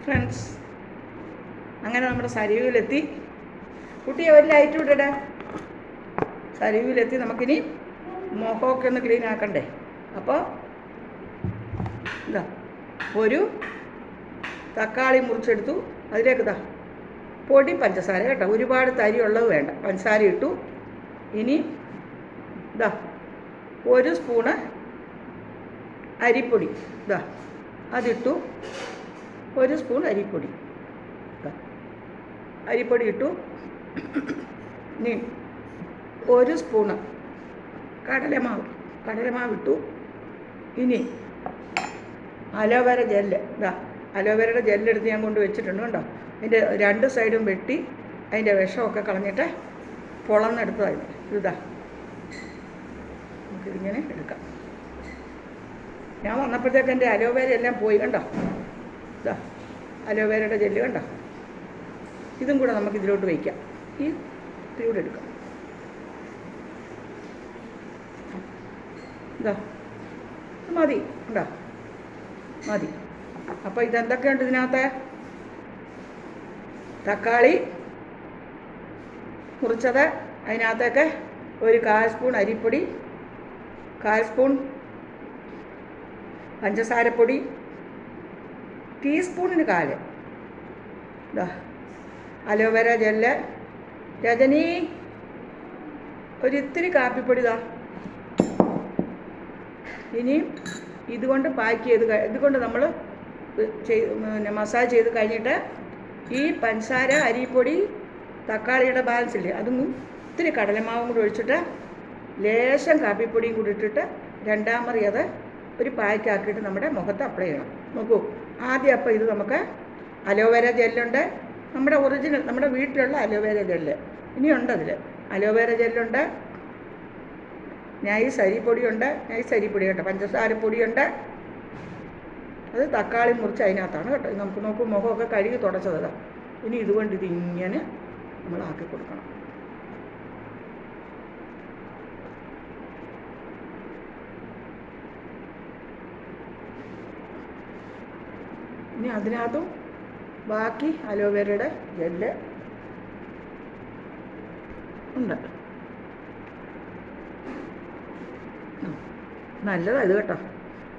Friends, അങ്ങനെ നമ്മുടെ സരിവിലെത്തി. കുട്ടിയെ ഒരു ലൈറ്റ് വിടട്ടെ. സരിവിലെത്തി. നമുക്കിനി മുഖമൊക്കെ ഒന്ന് ക്ലീൻ ആക്കണ്ടേ. അപ്പോൾ ഇതാ ഒരു തക്കാളി മുറിച്ചെടുത്തു. അതിലേക്ക് ഇതാ പൊടി പഞ്ചസാര കേട്ടോ, ഒരുപാട് തരി ഉള്ളത് വേണ്ട. പഞ്ചസാര ഇട്ടു. ഇനി ഇതാ ഒരു സ്പൂണ് അരിപ്പൊടി, ഇതാ അതിട്ടു. ഒരു സ്പൂൺ അരിപ്പൊടി, അരിപ്പൊടി ഇട്ടു. ഇനി ഒരു സ്പൂണ് കടലമാവ് ഇട്ടു. ഇനി അലോവേര ജെല്ല്, ഇതാ അലോവേരയുടെ ജെല്ലെടുത്ത് ഞാൻ കൊണ്ട് വെച്ചിട്ടുണ്ട് കേട്ടോ. അതിൻ്റെ രണ്ട് സൈഡും വെട്ടി അതിൻ്റെ വിഷമൊക്കെ കളഞ്ഞിട്ട് പൊളന്നെടുത്തതായി. ഇതാ നമുക്കിതിങ്ങനെ എടുക്കാം. ഞാൻ വന്നപ്പോഴത്തേക്ക് എൻ്റെ അലോവേര എല്ലാം പോയി കണ്ടോ. ഇതാ അലോവേരയുടെ ജെല്ല് കണ്ടോ. ഇതും കൂടെ നമുക്ക് ഇതിലോട്ട് വയ്ക്കാം. ഈ ഇതിലൂടെ എടുക്കാം. ഇതാ മതി ഉണ്ടോ, മതി. അപ്പോൾ ഇതെന്തൊക്കെയുണ്ട് ഇതിനകത്ത്? തക്കാളി മുറിച്ചത്, അതിനകത്തേക്ക് ഒരു 1/4 സ്പൂൺ അരിപ്പൊടി, 1/4 സ്പൂൺ പഞ്ചസാരപ്പൊടി, ടീസ്പൂണിന് 1/4 ഇതാ അലോവേര ജെല്ല്. രജനി ഒരിത്തിരി കാപ്പിപ്പൊടി ഇതാ. ഇനി ഇതുകൊണ്ട് പാക്ക് ചെയ്ത് ഇതുകൊണ്ട് നമ്മൾ പിന്നെ മസാജ് ചെയ്ത് കഴിഞ്ഞിട്ട് ഈ പഞ്ചസാര, അരിപ്പൊടി, തക്കാളിയുടെ ബാലൻസ് ഇല്ലേ, അതും ഇത്തിരി കടലമാവും കൂടി ഒഴിച്ചിട്ട് ലേശം കാപ്പിപ്പൊടിയും കൂടി ഇട്ടിട്ട് രണ്ടാമറി അത് ഒരു പായ്ക്കാക്കിയിട്ട് നമ്മുടെ മുഖത്ത് അപ്ലൈ ചെയ്യണം. നോക്കൂ, ആദ്യം അപ്പോൾ ഇത് നമുക്ക് അലോവേര ജെല്ലുണ്ട്, നമ്മുടെ ഒറിജിനൽ നമ്മുടെ വീട്ടിലുള്ള അലോവേര ജെല്ല്. ഇനിയുണ്ട് അതിൽ അലോവേര ജെല്ലുണ്ട്, നൈസ് അരിപ്പൊടിയുണ്ട്, നൈസ് അരിപ്പൊടി കേട്ടോ, പഞ്ചസാരപ്പൊടിയുണ്ട്. അത് തക്കാളി മുറിച്ച് അതിനകത്താണ് കേട്ടോ. നമുക്ക് നോക്കൂ, മുഖമൊക്കെ കഴുകി തുടച്ചതാണ്. ഇനി ഇതുകൊണ്ട് ഇതിങ്ങനെ നമ്മളാക്കി കൊടുക്കണം. ഇനി അതിനകത്തും ബാക്കി അലോവേരയുടെ ജെല്ല് ഉണ്ട്. നല്ലതാണ് ഇത് കേട്ടോ.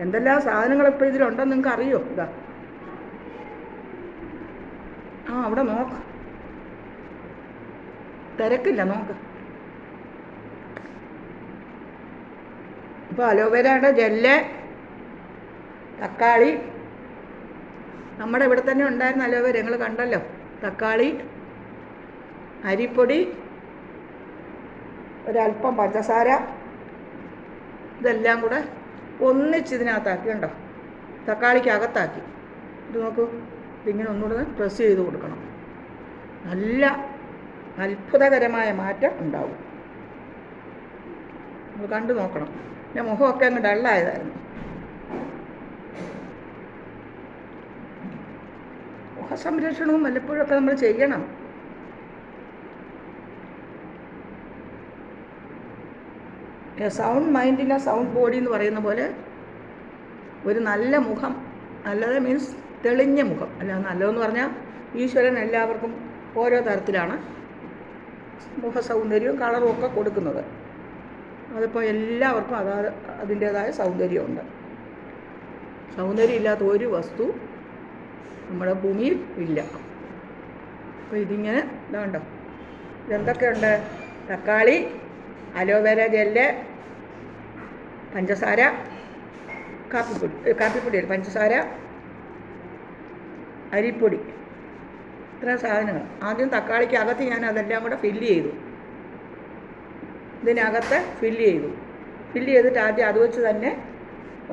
എന്തെല്ലാം സാധനങ്ങളിപ്പോൾ ഇതിലുണ്ടെന്ന് നിങ്ങൾക്ക് അറിയോ? ഇതാ അവിടെ നോക്ക്, തിരക്കില്ല, നോക്ക്. ഇപ്പോൾ അലോവേരയുടെ ജെല്ല്, തക്കാളി, നമ്മുടെ ഇവിടെ തന്നെ ഉണ്ടായിരുന്ന അലോവേര നിങ്ങൾ കണ്ടല്ലോ. തക്കാളി, അരിപ്പൊടി, ഒരല്പം പഞ്ചസാര, ഇതെല്ലാം കൂടെ ഒന്നിച്ചിതിനകത്താക്കി കണ്ടോ, തക്കാളിക്ക് അകത്താക്കി. ഇത് നോക്കൂ, ഇതിങ്ങനെ ഒന്നുകൂടെ പ്രസ് ചെയ്ത് കൊടുക്കണം. നല്ല അത്ഭുതകരമായ മാറ്റം ഉണ്ടാവും. നമ്മൾ കണ്ടു നോക്കണം. എൻ്റെ മുഖമൊക്കെ അങ്ങ് ഡള്ളായതായിരുന്നു. മുഖസംരക്ഷണവും വല്ലപ്പോഴൊക്കെ നമ്മൾ ചെയ്യണം. സൗണ്ട് മൈൻഡിന് സൗണ്ട് ബോഡി എന്ന് പറയുന്ന പോലെ ഒരു നല്ല മുഖം, നല്ലത് മീൻസ് തെളിഞ്ഞ മുഖം. അല്ല, നല്ലതെന്ന് പറഞ്ഞാൽ ഈശ്വരൻ എല്ലാവർക്കും ഓരോ തരത്തിലാണ് മുഖ സൗന്ദര്യവും കളറും ഒക്കെ കൊടുക്കുന്നത്. അതിപ്പോൾ എല്ലാവർക്കും അതിൻ്റേതായ സൗന്ദര്യമുണ്ട്. സൗന്ദര്യം ഇല്ലാത്ത ഒരു വസ്തു നമ്മുടെ ഭൂമിയിൽ ഇല്ല. അപ്പോൾ ഇതിങ്ങനെ ഇതുണ്ടോ, ഇതെന്തൊക്കെയുണ്ട്? തക്കാളി, അലോവേര ജെല്ല്, പഞ്ചസാര, കാപ്പിപ്പൊടി, പഞ്ചസാര, അരിപ്പൊടി, ഇത്ര സാധനങ്ങൾ. ആദ്യം തക്കാളിക്ക് അകത്ത് ഞാൻ അതെല്ലാം കൂടെ ഫില്ല് ചെയ്തു. ഇതിനകത്ത് ഫില്ല് ചെയ്തിട്ട് ആദ്യം അത് വെച്ച് തന്നെ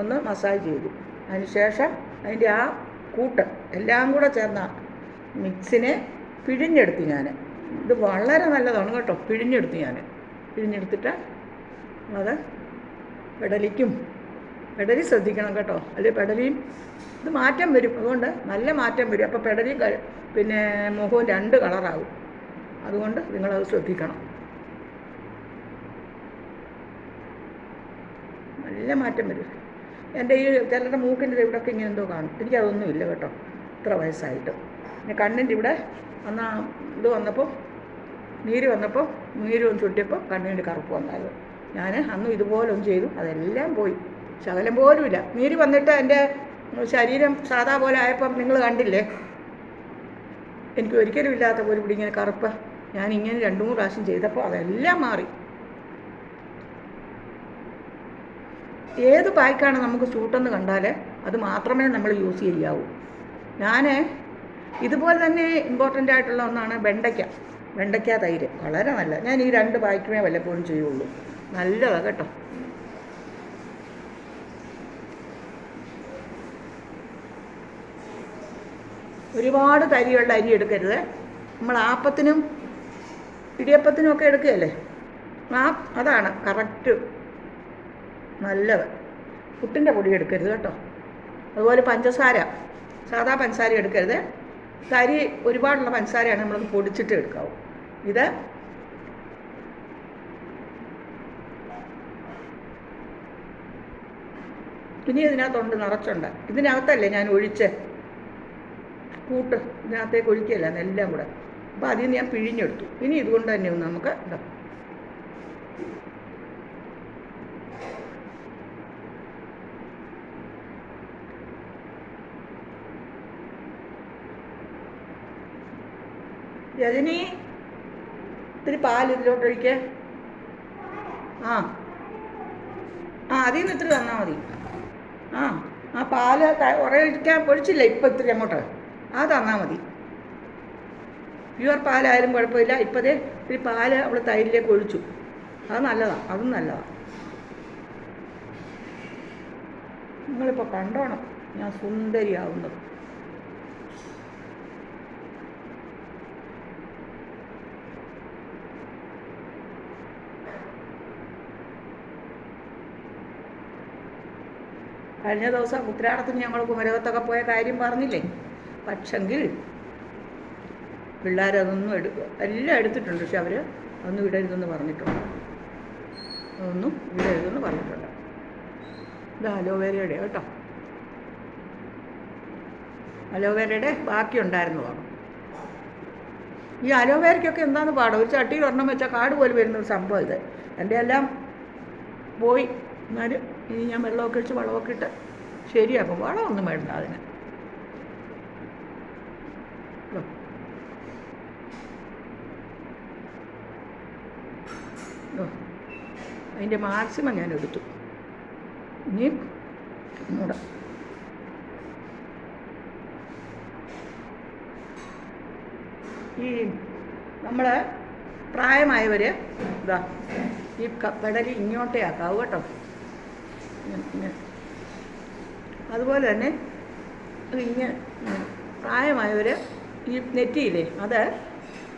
ഒന്ന് മസാജ് ചെയ്തു. അതിനുശേഷം അതിൻ്റെ ആ കൂട്ട് എല്ലാം കൂടെ ചേർന്ന മിക്സിനെ പിഴിഞ്ഞെടുത്തു ഞാൻ. ഇത് വളരെ നല്ലതാണ് കേട്ടോ. പിഴിഞ്ഞെടുത്തിട്ട് അത് പെടലി ശ്രദ്ധിക്കണം കേട്ടോ. അല്ലെങ്കിൽ പെടലിയും ഇത് മാറ്റം വരും. അതുകൊണ്ട് നല്ല മാറ്റം വരും. അപ്പോൾ പെടലിയും പിന്നെ മുഖവും 2 കളറാകും. അതുകൊണ്ട് നിങ്ങളത് ശ്രദ്ധിക്കണം. നല്ല മാറ്റം വരും. എൻ്റെ ഈ ചിലരുടെ മൂക്കിൻ്റെ ഇവിടെയൊക്കെ ഇങ്ങനെ എന്തോ കാണും. എനിക്കതൊന്നുമില്ല കേട്ടോ. ഇത്ര വയസ്സായിട്ട്. പിന്നെ കണ്ണിൻ്റെ ഇവിടെ അന്ന് ഇത് വന്നപ്പോൾ നീര് വന്നപ്പോൾ നീര് ഒന്ന് ചുട്ടിയപ്പോൾ കണ്ണിൻ്റെ കറുപ്പ് വന്നായിരുന്നു. ഞാൻ അന്നും ഇതുപോലെ ഒന്ന് ചെയ്തു, അതെല്ലാം പോയി, ശകലം പോലുമില്ല. നീര് വന്നിട്ട് എൻ്റെ ശരീരം സാധാ പോലെ ആയപ്പം നിങ്ങൾ കണ്ടില്ലേ, എനിക്ക് ഒരിക്കലും ഇല്ലാത്ത പോലെ ഇവിടെ ഇങ്ങനെ കറുപ്പ്. ഞാനിങ്ങനെ 2-3 പ്രാവശ്യം ചെയ്തപ്പോൾ അതെല്ലാം മാറി. ഏത് പായ്ക്കാണ് നമുക്ക് സൂട്ടെന്ന് കണ്ടാൽ അത് മാത്രമേ നമ്മൾ യൂസ് ചെയ്യാവൂ. ഞാൻ ഇതുപോലെ തന്നെ ഇമ്പോർട്ടൻ്റ് ആയിട്ടുള്ള ഒന്നാണ് വെണ്ടയ്ക്ക തൈര്, വളരെ നല്ല. ഞാൻ ഈ 2 പായ്ക്കുമേ വല്ലപ്പോഴും ചെയ്യുള്ളൂ. നല്ലതാണ് കേട്ടോ. ഒരുപാട് തരിയുള്ള അരി എടുക്കരുത്. നമ്മൾ ആപ്പത്തിനും ഇടിയപ്പത്തിനും ഒക്കെ എടുക്കുകയല്ലേ, അതാണ് കറക്റ്റ് നല്ലത്. പുട്ടിൻ്റെ പൊടി എടുക്കരുത് കേട്ടോ. അതുപോലെ പഞ്ചസാര, സാധാ പഞ്ചസാര എടുക്കരുത്. തരി ഒരുപാടുള്ള പഞ്ചസാരയാണ് നമ്മളത് പൊടിച്ചിട്ട് എടുക്കാവൂ. ഇത് ഇനി ഇതിനകത്തുണ്ട്, നിറച്ചുണ്ട്. ഇതിനകത്തല്ലേ ഞാൻ ഒഴിച്ച് കൂട്ട്, ഇതിനകത്തേക്ക് ഒഴിക്കുകയല്ല എല്ലാം കൂടെ. അപ്പോൾ അതിൽ നിന്ന് ഞാൻ പിഴിഞ്ഞെടുത്തു. ഇനി ഇതുകൊണ്ട് തന്നെ ഒന്ന് നമുക്ക് ഇടാം. രജനി, ഇത്തിരി പാൽ ഇതിലോട്ടൊഴിക്കേ. അതിൽ നിന്ന് ഇത്തിരി തന്നാൽ മതി. ആ പാല് ഒഴിച്ചില്ല ഇപ്പം, ഇത്തിരി അങ്ങോട്ട് അത് തന്നാൽ മതി. പ്യുവർ പാലായാലും കുഴപ്പമില്ല. ഇപ്പോഴേ ഇത്തിരി പാല് അവൾ തൈരിലേക്ക് ഒഴിച്ചു, അത് നല്ലതാണ്, അതും നല്ലതാണ്. നിങ്ങളിപ്പോൾ കണ്ടോണം ഞാൻ സുന്ദരിയാവുന്നത്. കഴിഞ്ഞ ദിവസം ഉത്തരാടത്തിന് ഞങ്ങൾ കുമരകത്തൊക്കെ പോയ കാര്യം പറഞ്ഞില്ലേ. പക്ഷെങ്കിൽ പിള്ളേരതൊന്നും എല്ലാം എടുത്തിട്ടുണ്ട്, പക്ഷെ അവർ അതൊന്നും ഇടരുതെന്ന് പറഞ്ഞിട്ടുണ്ട്. അതൊന്നും ഇടരുതെന്ന് പറഞ്ഞിട്ടുണ്ട്. ഇത് അലോവേരയുടെ കേട്ടോ, അലോവേരയുടെ ബാക്കി ഉണ്ടായിരുന്നതാണ്. ഈ അലോവേരയ്ക്കൊക്കെ എന്താണ് പാടം, ഒരു ചട്ടിയിൽ ഒരെണ്ണം വെച്ചാൽ കാട് പോലെ വരുന്നൊരു സംഭവം ഇത്. എൻ്റെ എല്ലാം പോയി. എന്നാലും ഇനി ഞാൻ വെള്ളമൊക്കെ ഒഴിച്ച് വളമൊക്കെ ഇട്ട് ശരിയാക്കും. വളമൊന്നും വേണ്ട അതിന്. അതിൻ്റെ മാക്സിമം ഞാൻ എടുത്തു. ഇനി മൂട ഈ നമ്മൾ പ്രായമായവർ ഇതാ ഈ പെടലി ഇങ്ങോട്ടേ ആക്കാവൂ കേട്ടോ. അതുപോലെ തന്നെ ഇങ്ങനെ പ്രായമായവർ ഈ നെറ്റിയില്ലേ അത്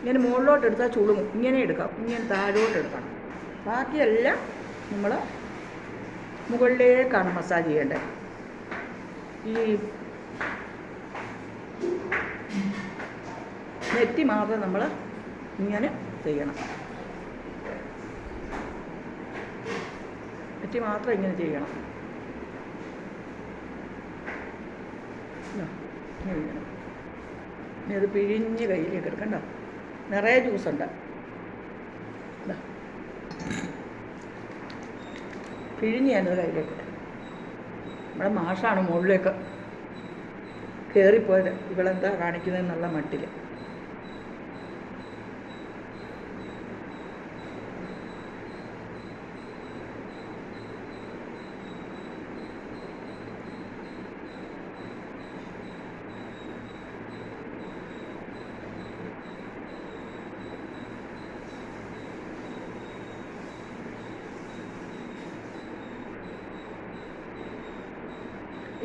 ഇങ്ങനെ മുകളിലോട്ട് എടുത്താൽ ചുളുങ്ങും. ഇങ്ങനെ എടുക്കാം, ഇങ്ങനെ താഴോട്ട് എടുക്കണം. ബാക്കിയെല്ലാം നമ്മൾ മുകളിലേക്കാണ് മസാജ് ചെയ്യേണ്ടത്. ഈ നെറ്റി മാത്രം നമ്മൾ ഇങ്ങനെ ചെയ്യണം. നെറ്റി മാത്രം ഇങ്ങനെ ചെയ്യണം. ഇനി അത് പിഴിഞ്ഞ് കയ്യിലേക്ക് എടുക്കണ്ട. നിറയെ ജ്യൂസുണ്ട്. പിഴിഞ്ഞ് ഞാനത് കയ്യിലേക്ക്. നമ്മുടെ മാഷാണ് മുകളിലേക്ക് കയറിപ്പോയത്, ഇവളെന്താ കാണിക്കുന്നതെന്നുള്ള മട്ടിൽ.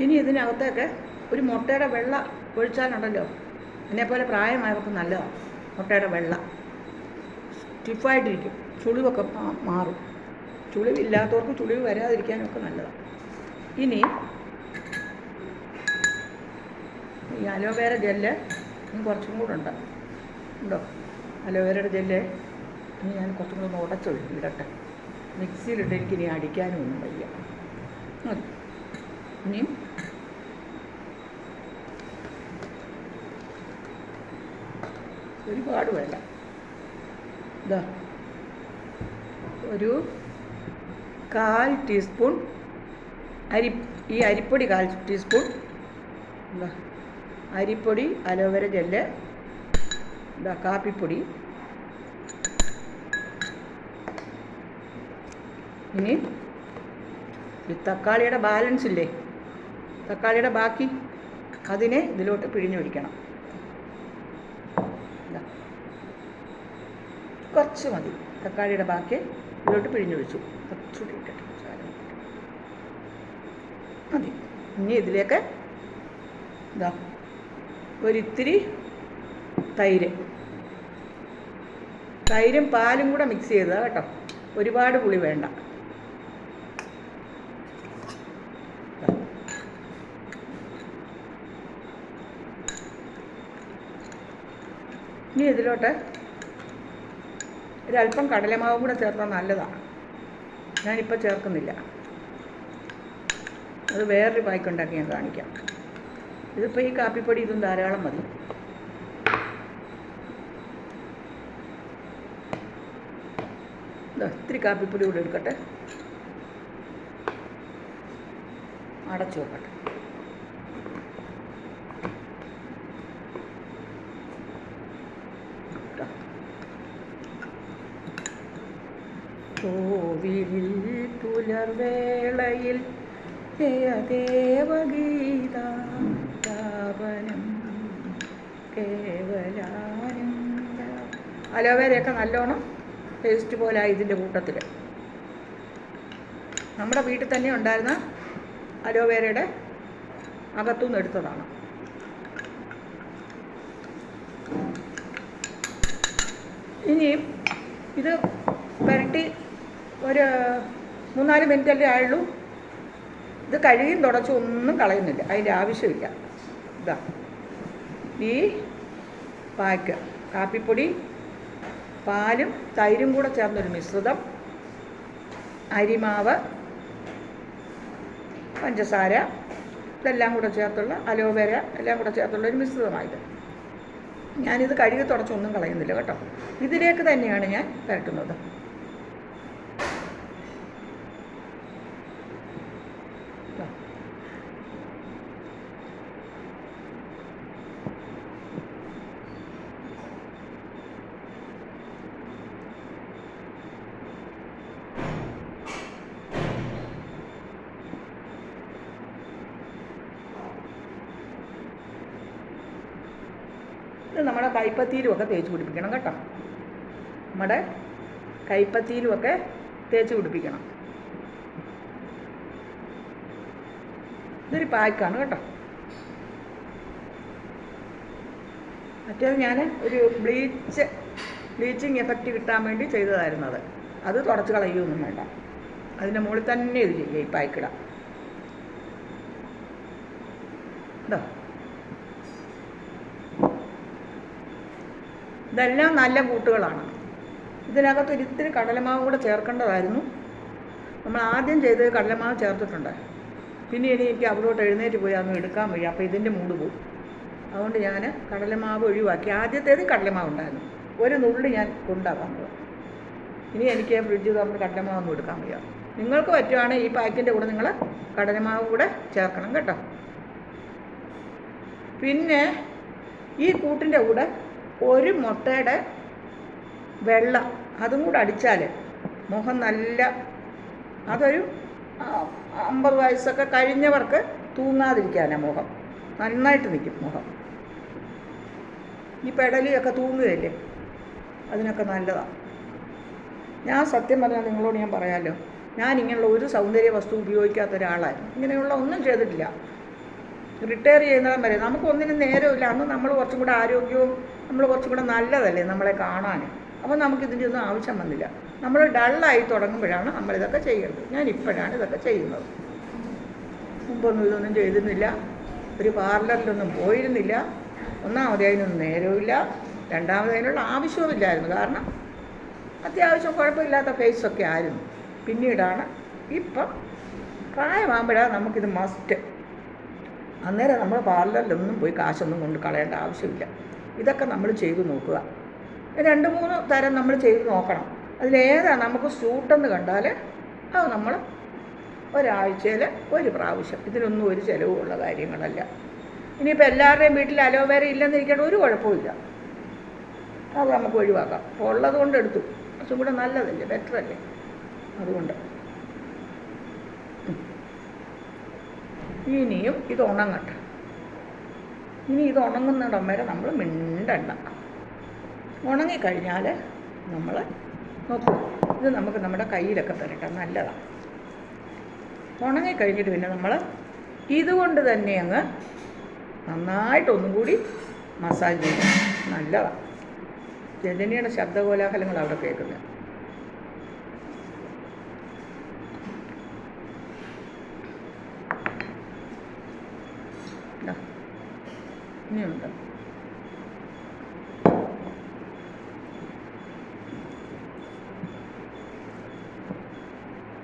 ഇനി ഇതിനകത്തേക്ക് ഒരു മുട്ടയുടെ വെള്ള ഒഴിച്ചാലുണ്ടല്ലോ, എന്നെപ്പോലെ പ്രായമായവർക്ക് നല്ലതാണ്. മുട്ടയുടെ വെള്ള സ്റ്റിഫായിട്ടിരിക്കും, ചുളിവൊക്കെ മാറും. ചുളിവില്ലാത്തവർക്ക് ചുളിവ് വരാതിരിക്കാനൊക്കെ നല്ലതാണ്. ഇനി ഈ അലോവേര ജെല്ല് കുറച്ചും കൂടെ ഉണ്ടോ അലോവേരയുടെ ജെല്ല്. ഇനി ഞാൻ കുറച്ചും കൂടെ ഒന്ന് ഉടച്ചൊഴിടട്ടെ. മിക്സിയിലിട്ട് എനിക്ക് ഇനി അടിക്കാനും ഒന്നും വയ്യ. ഇനിയും ഒരുപാട് വേണ്ട. ഇതാ ഒരു 1/4 ടീസ്പൂൺ ഈ അരിപ്പൊടി 1/4 ടീസ്പൂൺ. എന്താ അരിപ്പൊടി, അലോവേര ജെല്ല്, ഇതാ കാപ്പിപ്പൊടി. ഇനി ഈ തക്കാളിയുടെ ബാലൻസ് ഇല്ലേ, തക്കാളിയുടെ ബാക്കി അതിനെ ഇതിലോട്ട് പിഴിഞ്ഞൊഴിക്കണം. കുറച്ച് മതി, തക്കാളിയുടെ ബാക്കി ഇതിലോട്ട് പിഴിഞ്ഞൊഴിച്ചു. കുറച്ചുകൂടി ഇട്ടിട്ട് മതി. ഇനി ഇതിലേക്ക് ഇതാ ഒരിത്തിരി തൈരും പാലും കൂടെ മിക്സ് ചെയ്തതാണ് കേട്ടോ. ഒരുപാട് പുളി വേണ്ട. ഇനി ഇതിലോട്ട് ഒരല്പം കടലമാവും കൂടെ ചേർത്താൽ നല്ലതാണ്. ഞാനിപ്പോൾ ചേർക്കുന്നില്ല, അത് വേറൊരു പായ്ക്കുണ്ടാക്കി ഞാൻ കാണിക്കാം. ഇതിപ്പോൾ ഈ കാപ്പിപ്പൊടി ഇതും ധാരാളം മതി. ഇത്തിരി കാപ്പിപ്പൊടി കൂടെ എടുക്കട്ടെ, അടച്ചു വെക്കട്ടെ. കോവിലിൽ പുലർവേളയിൽ ദേവഗീതാപനം കേവലാനന്ദ. അലോവേരയൊക്കെ നല്ലോണം പേസ്റ്റ് പോലെ ഇതിൻ്റെ കൂട്ടത്തിൽ നമ്മുടെ വീട്ടിൽ തന്നെ ഉണ്ടായിരുന്ന അലോവേരയുടെ അകത്തുനിന്ന് എടുത്തതാണ്. ഇനിയും ഇത് പുരട്ടി ഒരു 3-4 മിനിറ്റല്ലേ ആയുള്ളൂ. ഇത് കഴുകിയും തുടച്ചും ഒന്നും കളയുന്നില്ല, അതിൻ്റെ ആവശ്യമില്ല. ഇതാ ഈ പായ്ക്ക് കാപ്പിപ്പൊടി, പാലും തൈരും കൂടെ ചേർന്നൊരു മിശ്രിതം, അരിമാവ്, പഞ്ചസാര, ഇതെല്ലാം കൂടെ ചേർത്തുള്ള അലോവേര എല്ലാം കൂടെ ചേർത്തുള്ള ഒരു മിശ്രിതമായത്. ഞാനിത് കഴുകി തുടച്ചൊന്നും കളയുന്നില്ല കേട്ടോ. ഇതിലേക്ക് തന്നെയാണ് ഞാൻ പുരട്ടുന്നത്. ഇത് നമ്മുടെ കൈപ്പത്തിയിലുമൊക്കെ തേച്ച് പിടിപ്പിക്കണം കേട്ടോ. നമ്മുടെ കൈപ്പത്തിയിലുമൊക്കെ തേച്ച് പിടിപ്പിക്കണം. ഇതൊരു പായ്ക്കാണ് കേട്ടോ. മറ്റേത് ഞാൻ ഒരു ബ്ലീച്ചിങ് എഫക്റ്റ് കിട്ടാൻ വേണ്ടി ചെയ്തതായിരുന്നത്. അത് തുടച്ച് കളയുകയൊന്നും വേണ്ട, അതിൻ്റെ മുകളിൽ തന്നെ ഇത് ചെയ്യുക. ഈ പായ്ക്കിടാം കേട്ടോ. ഇതെല്ലാം നല്ല കൂട്ടുകളാണ്. ഇതിനകത്ത് ഒരിത്തിരി കടലമാവ് കൂടെ ചേർക്കേണ്ടതായിരുന്നു. നമ്മൾ ആദ്യം ചെയ്ത് കടലമാവ് ചേർത്തിട്ടുണ്ട്. പിന്നെ എനിക്ക് അവിടോട്ട് എഴുന്നേറ്റ് പോയി അതൊന്നും എടുക്കാൻ വയ്യ, അപ്പോൾ ഇതിൻ്റെ മൂട് പോകും. അതുകൊണ്ട് ഞാൻ കടലമാവ് ഒഴിവാക്കി. ആദ്യത്തേത് കടലമാവ് ഉണ്ടായിരുന്നു, ഒരു നുള്ളി ഞാൻ കൊണ്ടാക്കാൻ പോകും. ഇനി എനിക്ക് ഫ്രിഡ്ജ് തുറന്ന് കടലമാവൊന്നും എടുക്കാൻ വയ്യ. നിങ്ങൾക്ക് പറ്റുവാണെങ്കിൽ ഈ പാക്കിൻ്റെ കൂടെ നിങ്ങൾ കടലമാവ് കൂടെ ചേർക്കണം കേട്ടോ. പിന്നെ ഈ കൂട്ടിൻ്റെ കൂടെ ഒരു മുട്ടയുടെ വെള്ള അതും കൂടെ അടിച്ചാൽ മുഖം നല്ല, അതൊരു 50 വയസ്സൊക്കെ കഴിഞ്ഞവർക്ക് തൂങ്ങാതിരിക്കാനാണ്. മുഖം നന്നായിട്ട് നിൽക്കും. മുഖം ഈ പെടലിയൊക്കെ തൂങ്ങുകയല്ലേ, അതിനൊക്കെ നല്ലതാണ്. ഞാൻ സത്യം പറഞ്ഞാൽ നിങ്ങളോട് ഞാൻ പറയാമല്ലോ, ഞാൻ ഇങ്ങനെയുള്ള ഒരു സൗന്ദര്യ വസ്തു ഉപയോഗിക്കാത്ത ഒരാളായിരുന്നു. ഇങ്ങനെയുള്ള ഒന്നും ചെയ്തിട്ടില്ല. റിട്ടയർ ചെയ്യുന്നതും വരെ നമുക്കൊന്നിനും നേരമില്ല. അന്ന് നമ്മൾ കുറച്ചും കൂടെ ആരോഗ്യവും നമ്മൾ കുറച്ചും കൂടെ നല്ലതല്ലേ നമ്മളെ കാണാൻ. അപ്പോൾ നമുക്കിതിൻ്റെ ഒന്നും ആവശ്യം വന്നില്ല. നമ്മൾ ഡള്ളായി തുടങ്ങുമ്പോഴാണ് നമ്മളിതൊക്കെ ചെയ്യേണ്ടത്. ഞാനിപ്പോഴാണ് ഇതൊക്കെ ചെയ്യുന്നത്. മുമ്പൊന്നും ഇതൊന്നും ചെയ്തിരുന്നില്ല. ഒരു പാർലറിലൊന്നും പോയിരുന്നില്ല. ഒന്നാമത് അതിനൊന്നും നേരവുമില്ല, രണ്ടാമത് അതിനുള്ള ആവശ്യവുമില്ലായിരുന്നു. കാരണം അത്യാവശ്യം കുഴപ്പമില്ലാത്ത ഫേസൊക്കെ ആയിരുന്നു. പിന്നീടാണ് ഇപ്പം പ്രായമാകുമ്പോഴാണ് നമുക്കിത് മസ്റ്റ്. അന്നേരം നമ്മൾ പാർലറിലൊന്നും പോയി കാശൊന്നും കൊണ്ട് കളയേണ്ട ആവശ്യമില്ല. ഇതൊക്കെ നമ്മൾ ചെയ്ത് നോക്കുക. 2-3 തരം നമ്മൾ ചെയ്ത് നോക്കണം. അതിലേതാണ് നമുക്ക് സൂട്ടെന്ന് കണ്ടാൽ അത് നമ്മൾ ഒരാഴ്ചയിൽ ഒരു പ്രാവശ്യം. ഇതിനൊന്നും ഒരു ചിലവുമുള്ള കാര്യങ്ങളല്ല. ഇനിയിപ്പോൾ എല്ലാവരുടെയും വീട്ടിൽ അലോവേര ഇല്ലെന്നിരിക്കേണ്ട ഒരു കുഴപ്പമില്ല, അത് നമുക്ക് ഒഴിവാക്കാം. അപ്പോൾ ഉള്ളത് കൊണ്ട് എടുത്തു, കുറച്ചും കൂടെ നല്ലതല്ലേ, ബെറ്ററല്ലേ. അതുകൊണ്ട് ഇനിയും ഇത് ഉണങ്ങട്ടെ. ഇനി ഇത് ഉണങ്ങുന്നിടം വരെ നമ്മൾ മിണ്ടണ്ട. ഉണങ്ങിക്കഴിഞ്ഞാൽ നമ്മൾ നോക്കും, ഇത് നമുക്ക് നമ്മുടെ കയ്യിലൊക്കെ തരട്ടെ, നല്ലതാണ്. ഉണങ്ങിക്കഴിഞ്ഞിട്ട് പിന്നെ നമ്മൾ ഇതുകൊണ്ട് തന്നെ അങ്ങ് നന്നായിട്ടൊന്നും കൂടി മസാജ് ചെയ്യണം. നല്ലതാണ്. രജനിയുടെ ശബ്ദകോലാഹലങ്ങൾ അവിടെ കേൾക്കുന്നത്. ഇനിയുണ്ട്.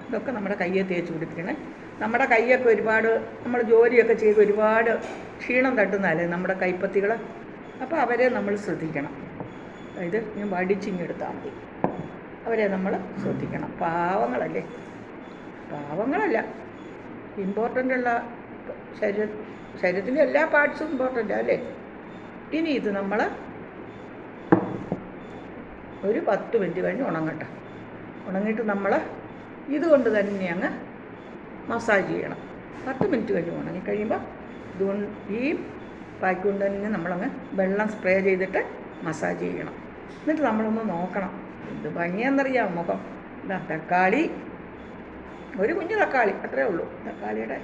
ഇതൊക്കെ നമ്മുടെ കയ്യെ തേച്ച് പിടിപ്പിക്കണേ. നമ്മുടെ കൈയൊക്കെ ഒരുപാട് നമ്മൾ ജോലിയൊക്കെ ചെയ്ത് ഒരുപാട് ക്ഷീണം തട്ടുന്നതല്ലേ നമ്മുടെ കൈപ്പത്തികൾ. അപ്പോൾ അവരെ നമ്മൾ ശ്രദ്ധിക്കണം. ഇത് ഞാൻ വടിച്ചിങ്ങെടുത്താൽ മതി. അവരെ നമ്മൾ ശ്രദ്ധിക്കണം. പാവങ്ങളല്ലേ, പാവങ്ങളല്ല, ഇമ്പോർട്ടൻ്റുള്ള ശരീരത്തിൻ്റെ എല്ലാ പാർട്സും ഇമ്പോർട്ടൻ്റ് അല്ലേ. ഇനി ഇത് നമ്മൾ ഒരു 10 മിനിറ്റ് കഴിഞ്ഞ് ഉണങ്ങട്ടെ. ഉണങ്ങിയിട്ട് നമ്മൾ ഇതുകൊണ്ട് തന്നെ അങ്ങ് മസാജ് ചെയ്യണം. 10 മിനിറ്റ് കഴിഞ്ഞ് ഉണങ്ങിക്കഴിയുമ്പോൾ ഇതുകൊണ്ട് ഈ പാക്ക് കൊണ്ട് തന്നെ നമ്മളങ്ങ് വെള്ളം സ്പ്രേ ചെയ്തിട്ട് മസാജ് ചെയ്യണം. എന്നിട്ട് നമ്മളൊന്ന് നോക്കണം, എന്ത് ഭംഗിയാണെന്നറിയാം മുഖം. ഇതാ തക്കാളി, ഒരു കുഞ്ഞു തക്കാളി, അത്രേ ഉള്ളൂ. തക്കാളിയുടെ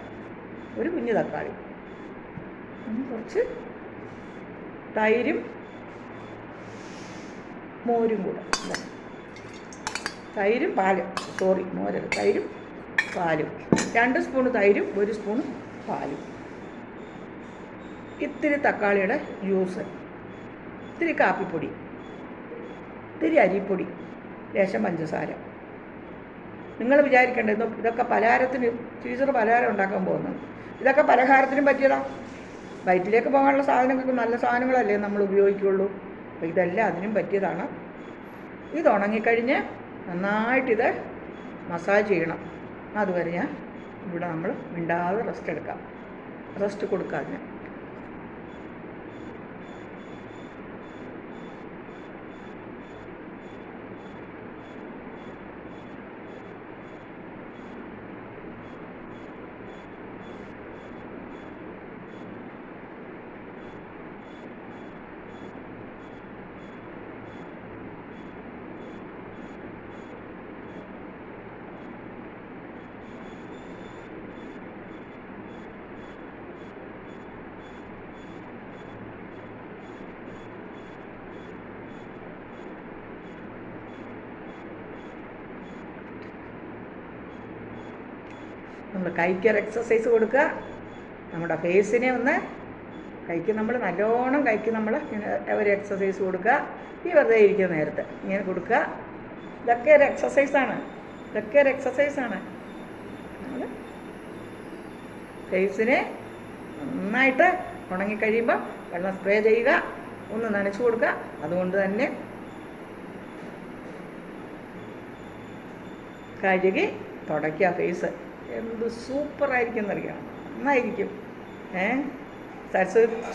ഒരു കുഞ്ഞു തക്കാളി, കുറച്ച് തൈരും മോരും കൂടെ. തൈരും പാലും, മോരല്ല, തൈരും പാലും. 2 സ്പൂൺ തൈരും 1 സ്പൂൺ പാലും, ഇത്തിരി തക്കാളിയുടെ ജ്യൂസ്, ഇത്തിരി കാപ്പിപ്പൊടി, ഇത്തിരി അരിപ്പൊടി, ലേശം പഞ്ചസാര. നിങ്ങൾ വിചാരിക്കേണ്ടത് ഇതൊക്കെ പലഹാരത്തിന്, ടീച്ചർ പലഹാരം ഉണ്ടാക്കാൻ പോകുന്നത്. ഇതൊക്കെ പലഹാരത്തിനും പറ്റിയതാണ്. വയറ്റിലേക്ക് പോകാനുള്ള സാധനങ്ങൾക്ക് നല്ല സാധനങ്ങളല്ലേ നമ്മൾ ഉപയോഗിക്കുകയുള്ളൂ. അപ്പോൾ ഇതെല്ലാം അതിനും പറ്റിയതാണ്. ഇത് ഉണങ്ങിക്കഴിഞ്ഞ് നന്നായിട്ടിത് മസാജ് ചെയ്യണം. അതുവരെ ഞാൻ ഇവിടെ നമ്മൾ മിണ്ടാതെ റെസ്റ്റ് കൊടുക്കുക അതിന്. നമ്മൾ കൈക്കൊരു എക്സസൈസ് കൊടുക്കുക. നമ്മുടെ ഫേസിനെ ഒന്ന് കൈക്ക് നമ്മൾ നല്ലോണം നമ്മൾ ഒരു എക്സസൈസ് കൊടുക്കുക. ഈ വെറുതെ ഇരിക്കുന്ന നേരത്ത് ഇങ്ങനെ കൊടുക്കുക. ഇതൊക്കെ ഒരു എക്സസൈസാണ്. നമ്മൾ ഫേസിനെ നന്നായിട്ട് ഉണങ്ങിക്കഴിയുമ്പോൾ വെള്ളം സ്പ്രേ ചെയ്യുക, ഒന്ന് നനച്ച് കൊടുക്കുക. അതുകൊണ്ട് തന്നെ കഴുകി തുടയ്ക്കുക ഫേസ്. എന്ത് സൂപ്പറായിരിക്കും എന്നറിയാം, നന്നായിരിക്കും.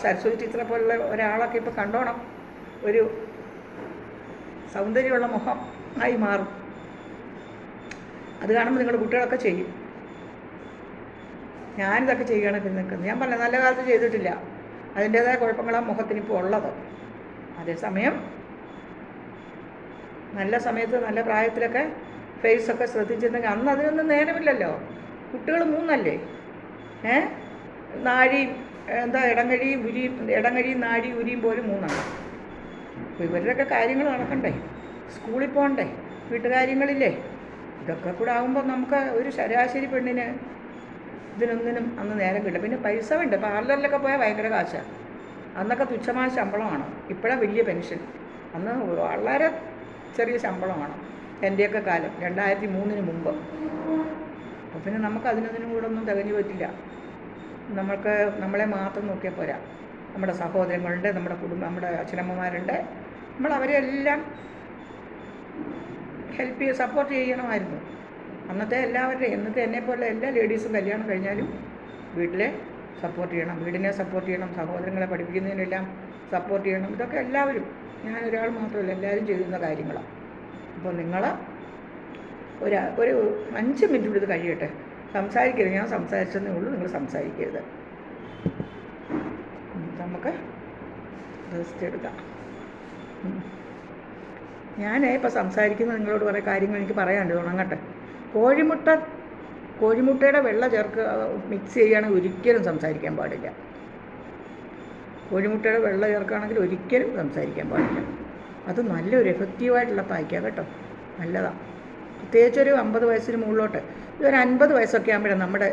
സരസ്വതി ടീച്ചറെ പോലുള്ള ഒരാളൊക്കെ ഇപ്പോൾ കണ്ടോണം, ഒരു സൗന്ദര്യമുള്ള മുഖം ആയി മാറും. അത് കാണുമ്പോൾ നിങ്ങളുടെ കുട്ടികളൊക്കെ ചെയ്യും. ഞാനിതൊക്കെ ചെയ്യുകയാണ് പിന്നെ നിൽക്കുന്നത്. ഞാൻ പറഞ്ഞ നല്ല കാലത്ത് ചെയ്തിട്ടില്ല, അതിൻ്റേതായ കുഴപ്പങ്ങളാണ് മുഖത്തിനിപ്പോൾ ഉള്ളത്. അതേസമയം നല്ല സമയത്ത് നല്ല പ്രായത്തിലൊക്കെ ഫേസൊക്കെ ശ്രദ്ധിച്ചിരുന്നെങ്കിൽ അന്ന് അതിനൊന്നും നേരമില്ലല്ലോ. കുട്ടികൾ 3 നാഴിയും ഇടങ്ങഴിയും നാഴി ഉരിയും പോലും 3. അപ്പോൾ ഇവരുടെയൊക്കെ കാര്യങ്ങൾ നടക്കണ്ടേ, സ്കൂളിൽ പോകണ്ടേ, വീട്ടുകാര്യങ്ങളില്ലേ, ഇതൊക്കെ കൂടെ ആകുമ്പോൾ നമുക്ക് ഒരു ശരാശരി പെണ്ണിന് ഇതിനൊന്നിനും അന്ന് നേരം കിട്ടില്ല. പിന്നെ പൈസ വേണ്ട. പാർലറിലൊക്കെ പോയാൽ ഭയങ്കര കാശാണ്. അന്നൊക്കെ തുച്ഛമായ ശമ്പളമാണ്. ഇപ്പോഴാണ് വലിയ പെൻഷൻ. അന്ന് വളരെ ചെറിയ ശമ്പളമാണ് എൻ്റെയൊക്കെ കാലം, 2003 മുമ്പ്. അപ്പോൾ പിന്നെ നമുക്ക് അതിനൊന്നിനും കൂടെ ഒന്നും തികഞ്ഞു പറ്റില്ല. നമ്മളെ മാത്രം നോക്കിയാൽ പോരാ. നമ്മുടെ സഹോദരങ്ങളുണ്ട്, നമ്മുടെ നമ്മുടെ അച്ഛനമ്മമാരുണ്ട്. നമ്മൾ അവരെ എല്ലാം ഹെൽപ്പ് ചെയ്ത് സപ്പോർട്ട് ചെയ്യണമായിരുന്നു. അന്നത്തെ എല്ലാവരുടെയും, ഇന്നത്തെ എന്നെപ്പോലെ എല്ലാ ലേഡീസും കല്യാണം കഴിഞ്ഞാലും വീട്ടിലെ സപ്പോർട്ട് ചെയ്യണം, വീടിനെ സപ്പോർട്ട് ചെയ്യണം, സഹോദരങ്ങളെ പഠിപ്പിക്കുന്നതിനെല്ലാം സപ്പോർട്ട് ചെയ്യണം. ഇതൊക്കെ എല്ലാവരും, ഞാൻ ഒരാൾ മാത്രമല്ല, എല്ലാവരും ചെയ്യുന്ന കാര്യങ്ങളാണ്. അപ്പോൾ നിങ്ങൾ ഒരു 5 മിനിറ്റ് കൂടി ഇത് കഴിയട്ടെ, സംസാരിക്കരുത്. ഞാൻ സംസാരിച്ചതേ ഉള്ളൂ, നിങ്ങൾ സംസാരിക്കരുത്. നമുക്ക് റെസ്റ്റ് എടുക്കാം. ഞാൻ ഇപ്പോൾ സംസാരിക്കുന്നത് നിങ്ങളോട് കുറേ കാര്യങ്ങൾ എനിക്ക് പറയാനുണ്ട്, ഉണങ്ങട്ടെ. കോഴിമുട്ടയുടെ വെള്ള മിക്സ് ചെയ്യുകയാണെങ്കിൽ ഒരിക്കലും സംസാരിക്കാൻ പാടില്ല. കോഴിമുട്ടയുടെ വെള്ള ചേർക്കുകയാണെങ്കിൽ ഒരിക്കലും സംസാരിക്കാൻ പാടില്ല. അത് നല്ലൊരു എഫക്റ്റീവായിട്ടുള്ള പായ്ക്കാണ് കേട്ടോ, നല്ലതാണ്. പ്രത്യേകിച്ചൊരു 50 വയസ്സിന് മുകളിലോട്ട്. ഇതൊരു 50 വയസ്സൊക്കെ ആകുമ്പോഴാണ് നമ്മുടെ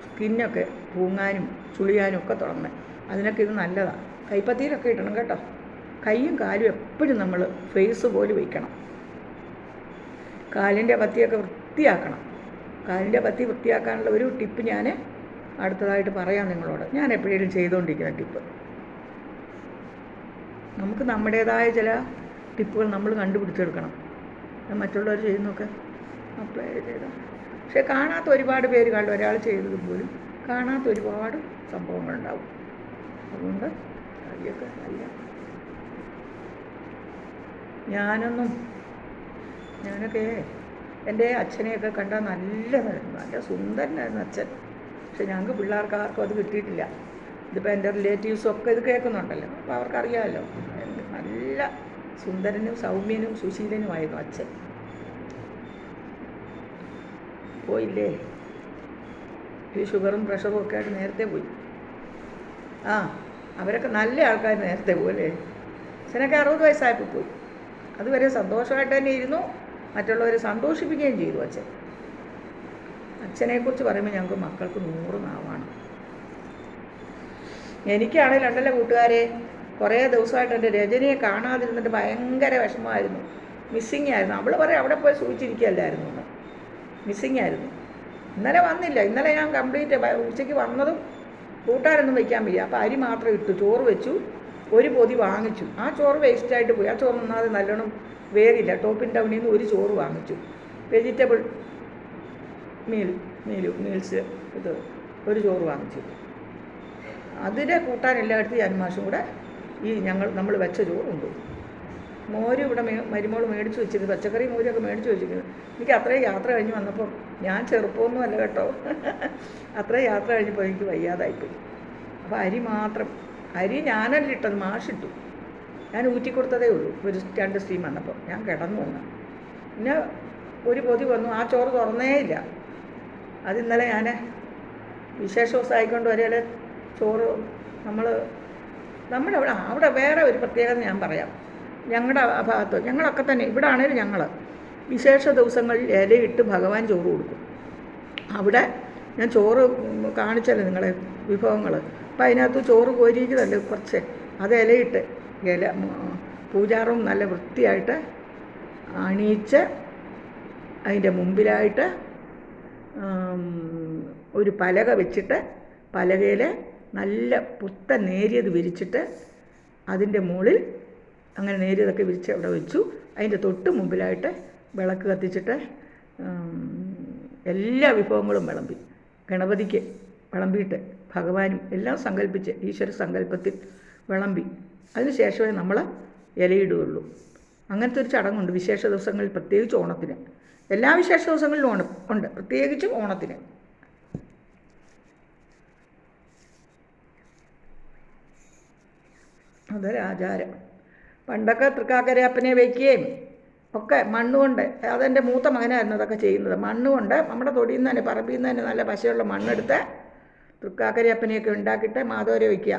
സ്കിന്നൊക്കെ പൂങ്ങാനും ചുളിയാനും ഒക്കെ തുടങ്ങുന്നത്. അതിനൊക്കെ ഇത് നല്ലതാണ്. കൈപ്പത്തിയിലൊക്കെ ഇടണം കേട്ടോ. കൈയും കാലും എപ്പോഴും നമ്മൾ ഫേസ് പോലെ വയ്ക്കണം. കാലിൻ്റെ പത്തിയൊക്കെ വൃത്തിയാക്കണം. കാലിൻ്റെ പത്തി വൃത്തിയാക്കാനുള്ള ഒരു ടിപ്പ് ഞാൻ അടുത്തതായിട്ട് പറയാം നിങ്ങളോട്. ഞാൻ എപ്പോഴേലും ചെയ്തുകൊണ്ടിരിക്കുന്ന ടിപ്പ്. നമുക്ക് നമ്മുടേതായ ചില ടിപ്പുകൾ നമ്മൾ കണ്ടുപിടിച്ചെടുക്കണം. മറ്റുള്ളവർ ചെയ്യുന്നൊക്കെ അപ്ലൈ ചെയ്താൽ, പക്ഷെ കാണാത്ത ഒരുപാട് പേര് കാണും. ഒരാൾ ചെയ്തത് പോലും കാണാത്ത ഒരുപാട് സംഭവങ്ങളുണ്ടാവും. അതുകൊണ്ട് കാര്യമൊക്കെ നല്ല. ഞാനൊക്കെ എൻ്റെ അച്ഛനെയൊക്കെ കണ്ടാൽ നല്ല സുന്ദരനായിരുന്നു അച്ഛൻ. പക്ഷെ ഞങ്ങൾക്ക് പിള്ളേർക്ക് ആർക്കും അത് കിട്ടിയിട്ടില്ല. ഇതിപ്പോൾ എൻ്റെ റിലേറ്റീവ്സൊക്കെ ഇത് കേൾക്കുന്നുണ്ടല്ലോ, അപ്പോൾ അവർക്കറിയാമല്ലോ. നല്ല സുന്ദരനും സൗമ്യനും സുശീലനുമായിരുന്നു അച്ഛൻ. പോയില്ലേ, ഈ ഷുഗറും പ്രഷറും ഒക്കെ ആയിട്ട് നേരത്തെ പോയി. അവരൊക്കെ നല്ല ആൾക്കാർ നേരത്തെ പോകല്ലേ. അച്ഛനൊക്കെ 60 വയസ്സായപ്പോൾ പോയി. അതുവരെ സന്തോഷമായിട്ട് തന്നെ ഇരുന്നു, മറ്റുള്ളവരെ സന്തോഷിപ്പിക്കുകയും ചെയ്തു അച്ഛൻ. അച്ഛനെക്കുറിച്ച് പറയുമ്പോൾ ഞങ്ങൾക്ക് മക്കൾക്ക് 100 നാവാണ്. എനിക്കാണെങ്കിൽ ഉണ്ടല്ലോ കൂട്ടുകാരെ, കുറേ ദിവസമായിട്ട് എൻ്റെ രജനിയെ കാണാതിരുന്നിട്ട് ഭയങ്കര വിഷമമായിരുന്നു. മിസ്സിങ് ആയിരുന്നു. അവൾ പറയും അവിടെ പോയി സൂചിച്ചിരിക്കുകയല്ലായിരുന്നു എന്ന്. മിസ്സിങ് ആയിരുന്നു. ഇന്നലെ വന്നില്ല. ഇന്നലെ ഞാൻ കംപ്ലീറ്റ് ഉച്ചയ്ക്ക് വന്നതും കൂട്ടാനൊന്നും വയ്ക്കാൻ വയ്യ. അപ്പോൾ അരി മാത്രം ഇട്ടു, ചോറ് വെച്ചു, ഒരു പൊതി വാങ്ങിച്ചു. ആ ചോറ് വേസ്റ്റായിട്ട് പോയി. ആ ചോറ് ഒന്നാമത് നല്ലോണം വേഗില്ല. ടോപ്പിൻ ടൗണിൽ നിന്ന് ഒരു ചോറ് വാങ്ങിച്ചു, വെജിറ്റബിൾ മീൽസ് ഇത് ഒരു ചോറ് വാങ്ങിച്ചു. അതിനെ കൂട്ടാൻ എല്ലായിടത്തും ജന്മാഷും കൂടെ നമ്മൾ വെച്ച ചോറുണ്ട്. മോര് ഇവിടെ മരുമോൾ മേടിച്ച് വെച്ചിരുന്നു, പച്ചക്കറി മോരൊക്കെ മേടിച്ച് വെച്ചിരിക്കുന്നു. എനിക്ക് അത്രയും യാത്ര കഴിഞ്ഞ് വന്നപ്പോൾ, ഞാൻ ചെറുപ്പമൊന്നും അല്ല കേട്ടോ, അത്രയും യാത്ര കഴിഞ്ഞപ്പോൾ എനിക്ക് വയ്യാതായിപ്പോയി. അപ്പോൾ അരി ഞാനല്ല ഇട്ടത്, മാഷിട്ടു. ഞാൻ ഊറ്റിക്കൊടുത്തതേ ഉള്ളൂ. ഒരു 2 സ്റ്റീം വന്നപ്പോൾ ഞാൻ കിടന്നു വന്നു. പിന്നെ ഒരു പൊതി വന്നു, ആ ചോറ് തുറന്നേ ഇല്ല. അത് ഇന്നലെ ഞാൻ വിശേഷ ദിവസമായിക്കൊണ്ട് വരെയല്ലേ ചോറ് നമ്മുടെ അവിടെ വേറെ ഒരു പ്രത്യേകത ഞാൻ പറയാം. ഞങ്ങളുടെ ഭാഗത്ത് ഞങ്ങളൊക്കെ തന്നെ, ഇവിടെ ആണെങ്കിലും ഞങ്ങൾ വിശേഷ ദിവസങ്ങളിൽ ഇലയിട്ട് ഭഗവാൻ ചോറ് കൊടുക്കും. അവിടെ ഞാൻ ചോറ് കാണിച്ചല്ലോ നിങ്ങളെ വിഭവങ്ങൾ. അപ്പം അതിനകത്ത് ചോറ് കോരിയിരിക്കുന്നതല്ലേ കുറച്ച്, അത് ഇലയിട്ട് പൂജാറും നല്ല വൃത്തിയായിട്ട് അണിയിച്ച് അതിൻ്റെ മുമ്പിലായിട്ട് ഒരു പലക വെച്ചിട്ട്, പലകയിൽ നല്ല പുത്തൻ നേരിയത് വിരിച്ചിട്ട്, അതിൻ്റെ മുകളിൽ അങ്ങനെ നേരിയതൊക്കെ വിരിച്ച് അവിടെ വെച്ചു. അതിൻ്റെ തൊട്ട് മുമ്പിലായിട്ട് വിളക്ക് കത്തിച്ചിട്ട് എല്ലാ വിഭവങ്ങളും വിളമ്പി, ഗണപതിക്ക് വിളമ്പിയിട്ട് ഭഗവാനും എല്ലാം സങ്കല്പിച്ച് ഈശ്വര സങ്കല്പത്തിൽ വിളമ്പി. അതിന് ശേഷമേ നമ്മൾ ഇലയിടുകയുള്ളൂ. അങ്ങനത്തെ ഒരു ചടങ്ങുണ്ട് വിശേഷ ദിവസങ്ങളിൽ, പ്രത്യേകിച്ച് ഓണത്തിന്. എല്ലാ വിശേഷ ദിവസങ്ങളിലും ഉണ്ട്, പ്രത്യേകിച്ചും ഓണത്തിന്. അതൊരാചാരം. പണ്ടൊക്കെ തൃക്കാക്കരയപ്പനെ വയ്ക്കുകയും ഒക്കെ മണ്ണുകൊണ്ട്, അതെൻ്റെ മൂത്ത മകനായിരുന്നു അതൊക്കെ ചെയ്യുന്നത്. മണ്ണുകൊണ്ട് നമ്മുടെ തൊടിയിൽ നിന്ന് തന്നെ, പറമ്പിൽ നിന്ന് തന്നെ നല്ല പശയുള്ള മണ്ണെടുത്ത് തൃക്കാക്കരയപ്പനെയൊക്കെ ഉണ്ടാക്കിയിട്ട് മാധവരെ വയ്ക്കുക.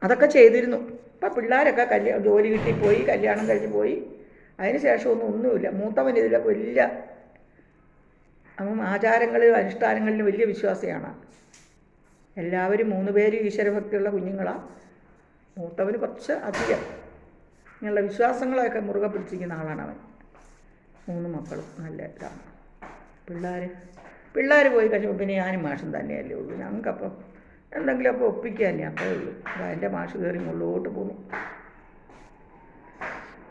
അതൊക്കെ ചെയ്തിരുന്നു. ഇപ്പം പിള്ളേരൊക്കെ ജോലി കിട്ടിപ്പോയി, കല്യാണം കഴിഞ്ഞ് പോയി. അതിന് ശേഷമൊന്നുമില്ല. മൂത്തവൻ ഇതിലൊക്കെ വലിയ ആചാരങ്ങളിലും അനുഷ്ഠാനങ്ങളിലും വലിയ വിശ്വാസിയാണ്. എല്ലാവരും 3 പേര് ഈശ്വരഭക്തിയുള്ള കുഞ്ഞുങ്ങളാണ്. മൂത്തവന് കുറച്ച് അധികം ഇങ്ങനെയുള്ള വിശ്വാസങ്ങളൊക്കെ മുറുകെ പിടിച്ചിരിക്കുന്ന ആളാണ് അവൻ. 3 മക്കളും നല്ല ഇതാണ്. പിള്ളേർ പോയി കഴിഞ്ഞപ്പോൾ പിന്നെ ഞാനും മാഷും തന്നെയല്ലേ ഉള്ളൂ. ഞങ്ങൾക്കപ്പം എന്തെങ്കിലുമൊക്കെ ഒപ്പിക്കാൻ അത്രേ ഉള്ളൂ. എൻ്റെ മാഷ് കയറി മുകളിലോട്ട് പോന്നു.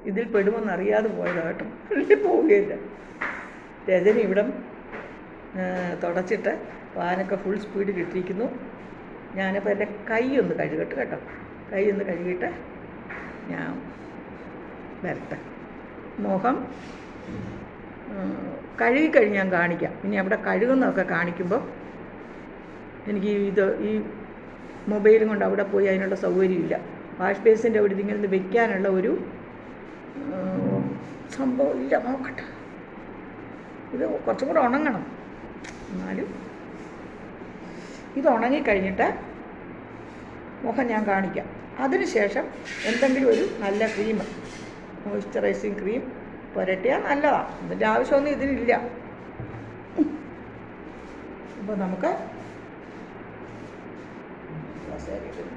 ഇതിൽ പെടുമെന്നറിയാതെ പോയതാണ് കേട്ടോ. ഇതിൽ പോവുകയില്ല. രജനി ഇവിടം തുടച്ചിട്ട് വാനൊക്കെ ഫുൾ സ്പീഡിൽ ഇട്ടിരിക്കുന്നു. ഞാനിപ്പോൾ എൻ്റെ കൈ ഒന്ന് കഴുകട്ടെ കേട്ടോ. കൈ ഒന്ന് കഴുകിയിട്ട് ഞാൻ വരട്ടെ. മുഖം കഴുകിക്കഴിഞ്ഞ് ഞാൻ കാണിക്കാം. ഇനി അവിടെ കഴുകുന്നതൊക്കെ കാണിക്കുമ്പോൾ എനിക്ക് ഈ മൊബൈലും കൊണ്ട് അവിടെ പോയി അതിനുള്ള സൗകര്യമില്ല. വാഷ് ബേസിൻ്റെ അവിടെ ഇതിങ്ങനെ വെക്കാനുള്ള ഒരു സംഭവം ഇല്ല. നോക്കട്ടെ, ഇത് കുറച്ചും കൂടെ ഉണങ്ങണം. എന്നാലും ഇത് ഉണങ്ങിക്കഴിഞ്ഞിട്ട് മുഖം ഞാൻ കാണിക്കാം. അതിനുശേഷം എന്തെങ്കിലും ഒരു നല്ല ക്രീം, മോയ്സ്ചറൈസിങ് ക്രീം പുരട്ടിയാൽ നല്ലതാണ്. ഇതിൻ്റെ ആവശ്യമൊന്നും ഇതിനില്ല. അപ്പോൾ നമുക്ക്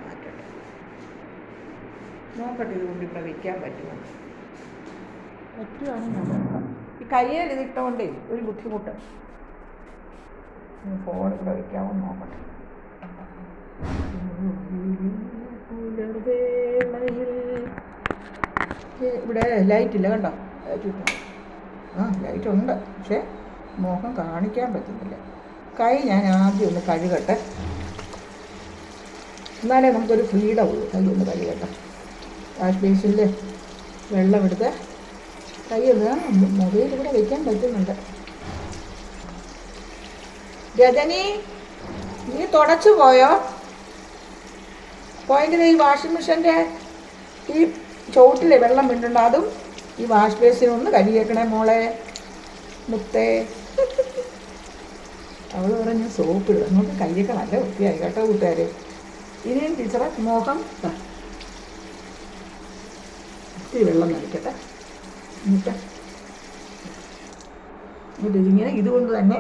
മാറ്റട്ടെ. നോക്കട്ടെ ഇതുകൊണ്ട് ഇവിടെ വയ്ക്കാൻ പറ്റുമോ. പറ്റുവാണെങ്കിൽ നോക്കാം. ഈ കയ്യിൽ ഇതിട്ടുകൊണ്ടേ ഒരു ബുദ്ധിമുട്ട്. ഫോൺ ഇവിടെ വയ്ക്കാമോ നോക്കട്ടെ. ഇവിടെ ലൈറ്റില്ല കണ്ടോ. ലൈറ്റ് ഉണ്ട്, പക്ഷേ മുഖം കാണിക്കാൻ പറ്റുന്നില്ല. കൈ ഞാൻ ആദ്യം ഒന്ന് കഴുകട്ടെ, എന്നാലേ നമുക്കൊരു ഫ്രീഡം ഉള്ളൂ. കൈ ഒന്ന് കഴുകട്ടെ. വാഷ് ബേസിൽ വെള്ളമെടുത്ത് കൈ ഒന്ന് മൊബൈൽ ഇവിടെ വയ്ക്കാൻ പറ്റുന്നുണ്ട്. രജനി, നീ തുടച്ചു പോയോ? പോയെങ്കിൽ ഈ വാഷിംഗ് മെഷീൻ്റെ ഈ ചുവട്ടിലെ വെള്ളം വീണ്ടുണ്ട്, അതും ഈ വാഷ് ബേസിനൊന്ന് കഴുകിയേക്കണേ മോളെ മുത്തേ. അവൾ പറഞ്ഞു സോപ്പ് ഇടുക. നമുക്ക് കൈയൊക്കെ നല്ല വൃത്തിയായി കേട്ടോ കൂട്ടുകാർ. ഇനിയും ടീച്ചറെ മുഖം ഇത്തിരി വെള്ളം നനയ്ക്കട്ടെ. എന്നിട്ട് ഇതിങ്ങനെ ഇതുകൊണ്ട് തന്നെ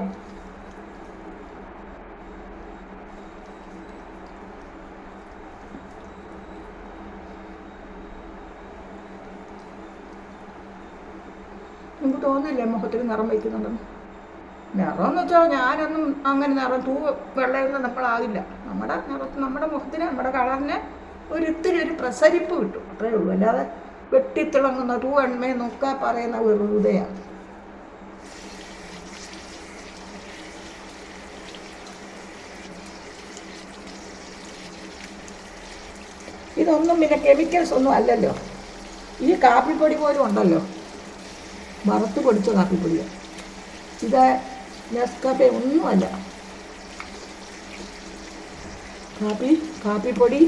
നമുക്ക് തോന്നില്ലേ മുഖത്തിന് നിറം വയ്ക്കുന്നുണ്ടെന്ന്? നിറം എന്ന് വെച്ചാൽ ഞാനൊന്നും അങ്ങനെ നിറം വെള്ളയൊന്നും നമ്മളാകില്ല. നമ്മുടെ മുഖത്തിന് നമ്മുടെ കളറിന് ഒരിത്തിരി ഒരു പ്രസരിപ്പ് കിട്ടും, അത്രയേ ഉള്ളൂ. അല്ലാതെ വെട്ടിത്തിളങ്ങുന്ന എണ്ണമേ നോക്കാ പറയുന്ന വെറുതെയാണ്. ഇതൊന്നും പിന്നെ കെമിക്കൽസ് ഒന്നും അല്ലല്ലോ. ഈ കാപ്പിപ്പൊടി പോലും ഉണ്ടല്ലോ, വറുത്ത് പൊടിച്ച കാപ്പിപ്പൊടി. ഇത് നെസ്കാഫെ ഒന്നുമല്ല. കാപ്പിപ്പൊടി,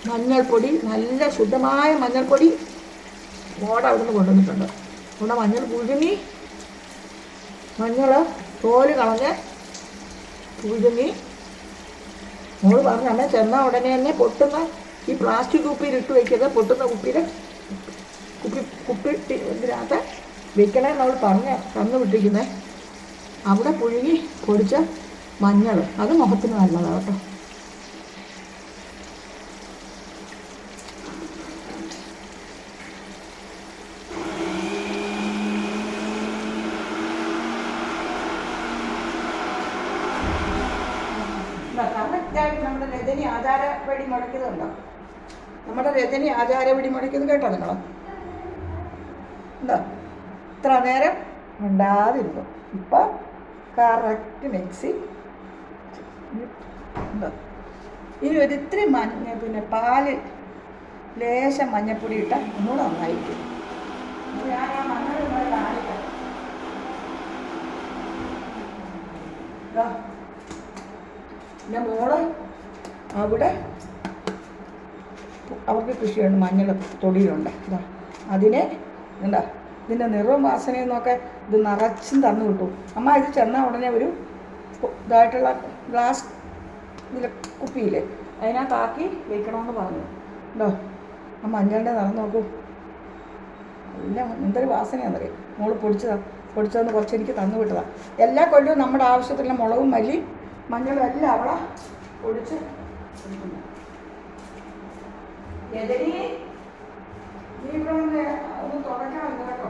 മഞ്ഞൾപ്പൊടി, നല്ല ശുദ്ധമായ മഞ്ഞൾപ്പൊടി അവിടുന്ന് കൊണ്ടുവന്നിട്ടുണ്ട്. അവിടെ മഞ്ഞൾ പുഴുങ്ങി, മഞ്ഞൾ തോല് കളഞ്ഞ് പുഴുങ്ങി. നമ്മൾ പറഞ്ഞ അമ്മ ചെന്നാൽ ഉടനെ തന്നെ പൊട്ടുന്ന ഈ പ്ലാസ്റ്റിക് കുപ്പിയിൽ ഇട്ട് വയ്ക്കരുത്. പൊട്ടുന്ന കുപ്പിയിൽ കുപ്പി ഇതിനകത്ത് വെക്കണമെന്ന് അവൾ തന്നു വിട്ടിരിക്കുന്നത്. അവിടെ പുഴുങ്ങി പൊടിച്ച മഞ്ഞൾ, അത് മുഖത്തിന് നല്ലതാണ് കേട്ടോ. നമ്മുടെ രജനി ആചാര വെടി മുടക്കിയതുണ്ടോ? നമ്മുടെ രജനി ആചാര വെടി മുടക്കിയത് കേട്ടോ നിങ്ങൾ? എന്താ ഇത്ര നേരം ഉണ്ടാതിരുന്നു. ഇപ്പം കറക്റ്റ് മിക്സി. എന്താ ഇനി ഒരിത്തിരി പിന്നെ പാല് ലേശം മഞ്ഞപ്പൊടി ഇട്ടാൽ ഒന്നുകൂടെ നന്നായിരിക്കും. ഞാൻ ആ മഞ്ഞൾ കാണിക്കാം. പിന്നെ മോള് അവിടെ അവർക്ക് കൃഷിയുണ്ട്, മഞ്ഞൾ തൊടിയിലുണ്ട്. ഇതാ അതിനെ എന്താ ഇതിൻ്റെ നിറവും വാസനയും നോക്കെ ഇത് നിറച്ചും തന്നു കിട്ടും. അമ്മ ഇത് ചെന്നാൽ ഉടനെ ഒരു ഇതായിട്ടുള്ള ഗ്ലാസ് ഇതിൽ കുപ്പിയില്ലേ അതിനകത്താക്കി വയ്ക്കണമെന്ന് പറഞ്ഞു കേട്ടോ. ആ മഞ്ഞളുടെ നിറം നോക്കൂ, നല്ല എന്തൊരു വാസനയാണെന്നറിയാം. മോള് പൊടിച്ചതെന്ന് കുറച്ച് എനിക്ക് തന്നു വിട്ടതാണ്. എല്ലാ കൊല്ലവും നമ്മുടെ ആവശ്യത്തിലുള്ള മുളകും മല്ലി മഞ്ഞളും എല്ലാം അവളെ പൊടിച്ച് കൊടുക്കുന്നു. രജനി, നീ ഇവിടെ ഒന്ന് തുടയ്ക്കണം കേട്ടോ.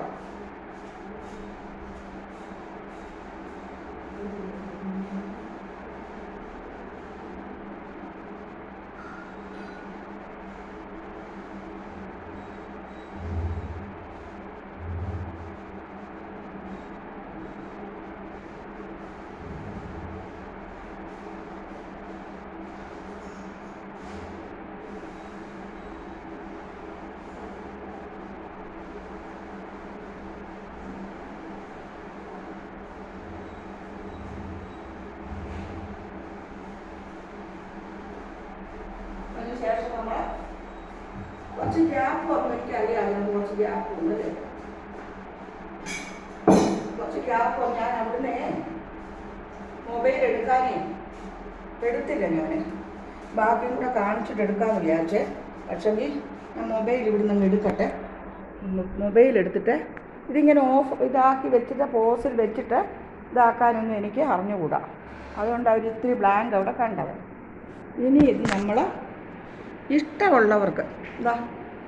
നമ്മൾ കുറച്ച് ഗ്യാപ്പ് വന്നു. എനിക്കറിയാമല്ലോ കുറച്ച് ഗ്യാപ്പ് വന്നല്ലേ, കുറച്ച് ഗ്യാപ്പ് വന്നു. ഞാൻ അവിടുന്ന് മൊബൈൽ എടുത്തില്ല. ഞാൻ ബാക്കിയും കൂടെ കാണിച്ചിട്ട് എടുക്കാമെന്ന് വിചാരിച്ചേ. പക്ഷെങ്കിൽ ഞാൻ മൊബൈൽ ഇവിടുന്ന് അങ്ങ് എടുക്കട്ടെ. മൊബൈൽ എടുത്തിട്ട് ഇതിങ്ങനെ ഇതാക്കി വെച്ചിട്ട് പോസിൽ വെച്ചിട്ട് ഇതാക്കാനൊന്നും എനിക്ക് അറിഞ്ഞുകൂടാ. അതുകൊണ്ട് അവർ ഇത്തിരി ബ്ലാങ്ക് അവിടെ കണ്ടത്. ഇനി ഇത് നമ്മൾ ഇഷ്ടമുള്ളവർക്ക് എന്താ,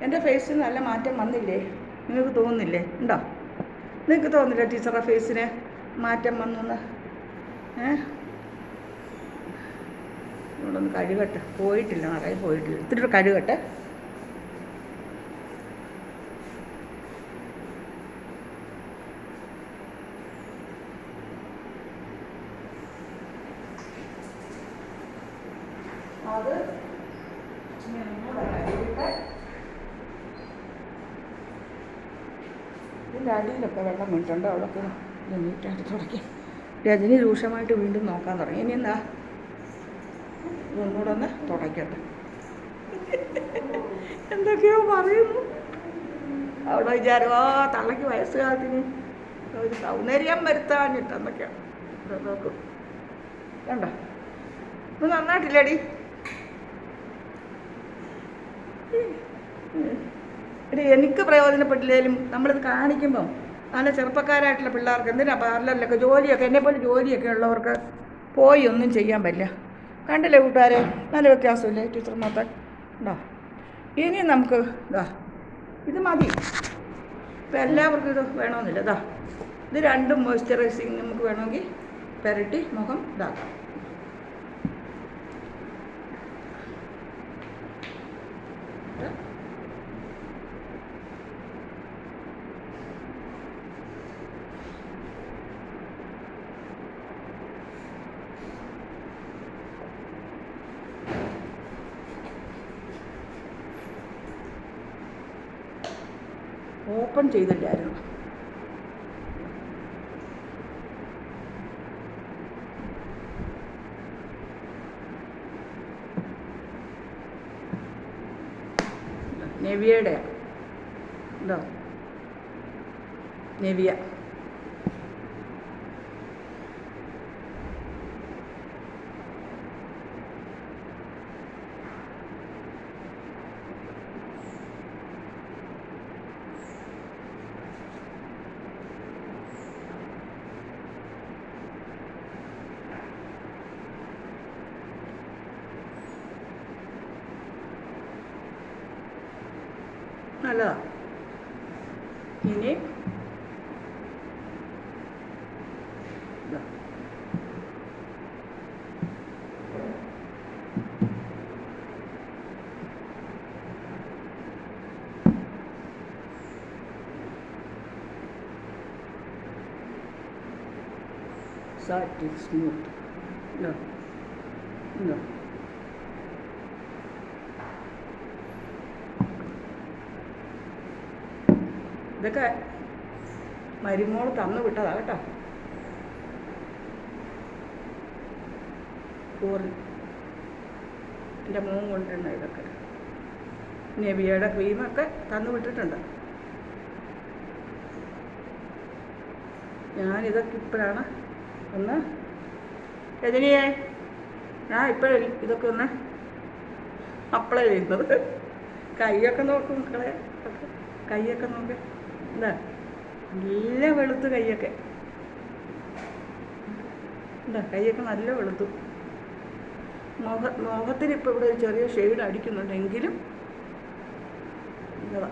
എൻ്റെ ഫേസിന് നല്ല മാറ്റം വന്നില്ലേ? നിങ്ങൾക്ക് തോന്നുന്നില്ലേ? ഉണ്ടോ? നിങ്ങൾക്ക് തോന്നില്ല ടീച്ചറുടെ ഫേസിന് മാറ്റം വന്നു? ഇവിടെ ഒന്ന് കഴുകട്ടെ. പോയിട്ടില്ല, നിറയെ പോയിട്ടില്ല. ഇത്തിരി കഴുകട്ടെ. അത് ഇതിൻ്റെ അടിയിലൊക്കെ വെള്ളം വീണിട്ടുണ്ട്. അവിടെയൊക്കെ നീറ്റായിട്ട് തുടയ്ക്കും. രജനി രൂക്ഷമായിട്ട് വീണ്ടും നോക്കാൻ തുടങ്ങി. ഇനി എന്താ, ഇതൊന്നുകൂടെ ഒന്ന് തുടയ്ക്കട്ടെ. എന്തൊക്കെയോ പറയുന്നു അവിടെ. വിചാരം തള്ളയ്ക്ക് വയസ്സുകാലത്തിന് ഒരു സൗന്ദര്യം വരുത്താഞ്ഞിട്ടെന്നൊക്കെയാണ്. നോക്കും, കണ്ടോ? ഇപ്പം നന്നായിട്ടില്ലടി. എനിക്ക് പ്രയോജനപ്പെട്ടില്ലേലും നമ്മളിത് കാണിക്കുമ്പം നല്ല ചെറുപ്പക്കാരായിട്ടുള്ള പിള്ളേർക്ക് എന്തിനാ പാർലറിലൊക്കെ ജോലിയൊക്കെ, എന്നെപ്പോലെ ജോലിയൊക്കെ ഉള്ളവർക്ക് പോയി ഒന്നും ചെയ്യാൻ പറ്റില്ല. കണ്ടില്ലേ കൂട്ടുകാരെ, നല്ല വ്യത്യാസമില്ലേ ടീച്ചർമാർക്ക്? ഉണ്ടോ? ഇനി നമുക്ക് ഇത് മതി. ഇപ്പം എല്ലാവർക്കും ഇത് വേണമെന്നില്ല. ഇത് രണ്ടും മോയ്സ്ചറൈസിങ് നമുക്ക് വേണമെങ്കിൽ പുരട്ടി മുഖം ഇതാക്കാം. ഓപ്പൺ ചെയ്തിട്ടായിരുന്നു. നെവിയയുടെ എന്തോ നെവിയ. നല്ലതാണ്. ഇനി സാറ്റ് സ്മൂത്ത് ഇതോ ഇതൊക്കെ മരുമോൾ തന്നു വിട്ടതാ കേട്ടോ. എൻ്റെ മോൻ കൊണ്ടുവരുന്ന ഇതൊക്കെ നെവിയയുടെ ക്രീമൊക്കെ തന്നു വിട്ടിട്ടുണ്ട്. ഞാനിതൊക്കെ ഇപ്പോഴാണ് ഒന്ന് രജനിയെ ഞാൻ ഇപ്പോഴും ഇതൊക്കെ ഒന്ന് അപ്ലൈ ചെയ്യുന്നത്. കൈയൊക്കെ നോക്കും മക്കളെ, കൈയൊക്കെ നോക്ക്. എന്താ നല്ല വെളുത്തു കൈയൊക്കെ, എന്താ കൈയൊക്കെ നല്ല വെളുത്തു. മുഖത്തിന് ഇപ്പോൾ ഇവിടെ ഒരു ചെറിയ ഷെയ്ഡ് അടിക്കുന്നുണ്ടെങ്കിലും ഇതാ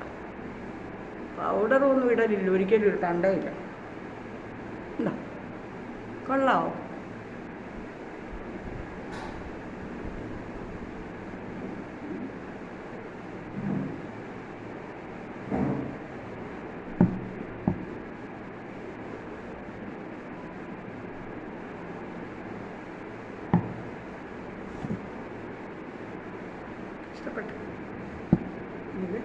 പൗഡറൊന്നും ഇടലില്ല, ഒരിക്കലും ഒരു കണ്ടയില്ല. എന്താ കൊള്ളാവോ? ഇഷ്ടപ്പെട്ടു ഇത്.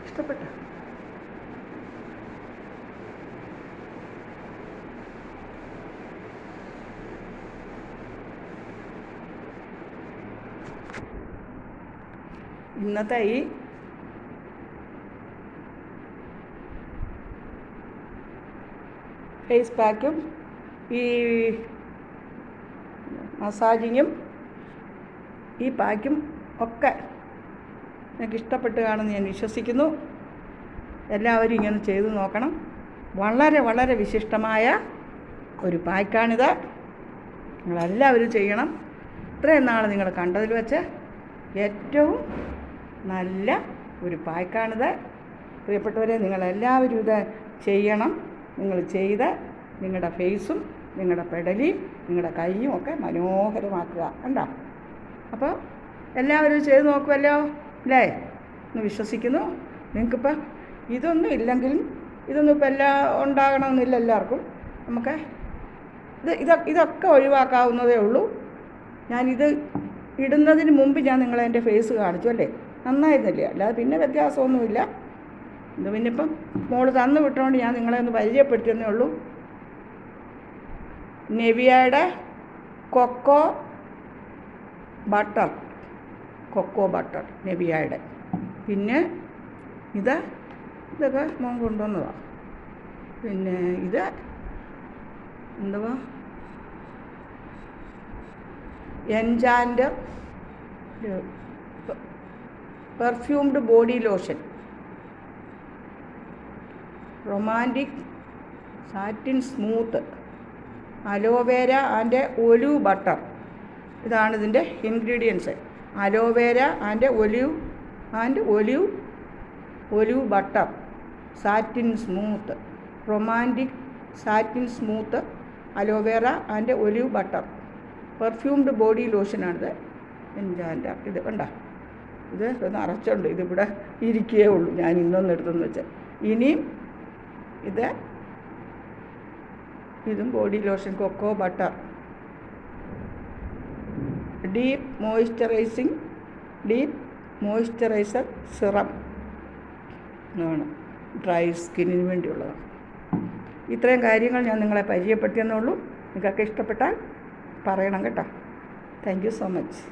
ഇഷ്ടപ്പെട്ട ഇന്നത്തെ ഈ ഫേസ് പാക്കും ഈ മസാജിങ്ങും ഈ പാക്കും ഒക്കെ നിങ്ങൾക്ക് ഇഷ്ടപ്പെട്ട് കാണുമെന്ന് ഞാൻ വിശ്വസിക്കുന്നു. എല്ലാവരും ഇങ്ങനെ ചെയ്തു നോക്കണം. വളരെ വളരെ വിശിഷ്ടമായ ഒരു പാക്കാണിത്. നിങ്ങളെല്ലാവരും ചെയ്യണം. ഇത്രയും നാൾ നിങ്ങൾ കണ്ടതിൽ വെച്ച് ഏറ്റവും നല്ല ഒരു പാക്കാണിത്. പ്രിയപ്പെട്ടവരെ, നിങ്ങളെല്ലാവരും ഇത് ചെയ്യണം. നിങ്ങൾ ചെയ്ത് നിങ്ങളുടെ ഫേസും നിങ്ങളുടെ പെടലിയും നിങ്ങളുടെ കൈയും ഒക്കെ മനോഹരമാക്കുക. കണ്ടോ? അപ്പോൾ എല്ലാവരും ചെയ്ത് നോക്കുമല്ലോ അല്ലേ എന്ന് വിശ്വസിക്കുന്നു. നിങ്ങൾക്കിപ്പോൾ ഇതൊന്നും ഇല്ലെങ്കിലും ഇതൊന്നും ഇപ്പോൾ ഉണ്ടാകണമെന്നില്ല എല്ലാവർക്കും. നമുക്ക് ഇതൊക്കെ ഒഴിവാക്കാവുന്നതേ ഉള്ളൂ. ഞാനിത് ഇടുന്നതിന് മുമ്പ് ഞാൻ നിങ്ങളെ എൻ്റെ ഫേസ് കാണിച്ചു അല്ലേ, നന്നായിരുന്നില്ല. അല്ലാതെ പിന്നെ വ്യത്യാസമൊന്നുമില്ല. ഇത് പിന്നെ ഇപ്പം മോള് തന്നു വിട്ടുകൊണ്ട് ഞാൻ നിങ്ങളെ ഒന്ന് പരിചയപ്പെടുത്തിയെന്നേ ഉള്ളൂ. നെവിയയുടെ കൊക്കോ ബട്ടർ നെവിയയുടെ. പിന്നെ ഇതൊക്കെ മോൻ കൊണ്ടുവന്നതാണ്. പിന്നെ ഇത് എന്തുവാ, Enchanteur perfumed body lotion, romantic satin smooth, aloe vera and olive butter. ഇതാണ് ഇതിൻ്റെ ingredients. Aloe vera and olive butter, satin smooth, romantic satin smooth, aloe vera and olive butter, perfumed body ലോഷനാണിത്. എൻജാൻഡർ. ഇത് കണ്ട, ഇത് നിറച്ചുണ്ട്. ഇതിവിടെ ഇരിക്കുകയേ ഉള്ളൂ. ഞാൻ ഇന്നൊന്നും എടുത്തെന്ന് വെച്ചാൽ. ഇനിയും ഇതും body lotion, cocoa butter, deep moisturiser serum ആണ്, ഡ്രൈ സ്കിന്നിന് വേണ്ടിയുള്ളതാണ്. ഇത്രയും കാര്യങ്ങൾ ഞാൻ നിങ്ങളെ പരിചയപ്പെടുത്തിയെന്നുള്ളൂ. നിങ്ങൾക്കൊക്കെ ഇഷ്ടപ്പെട്ടാൽ പറയണം കേട്ടോ. Thank you so much.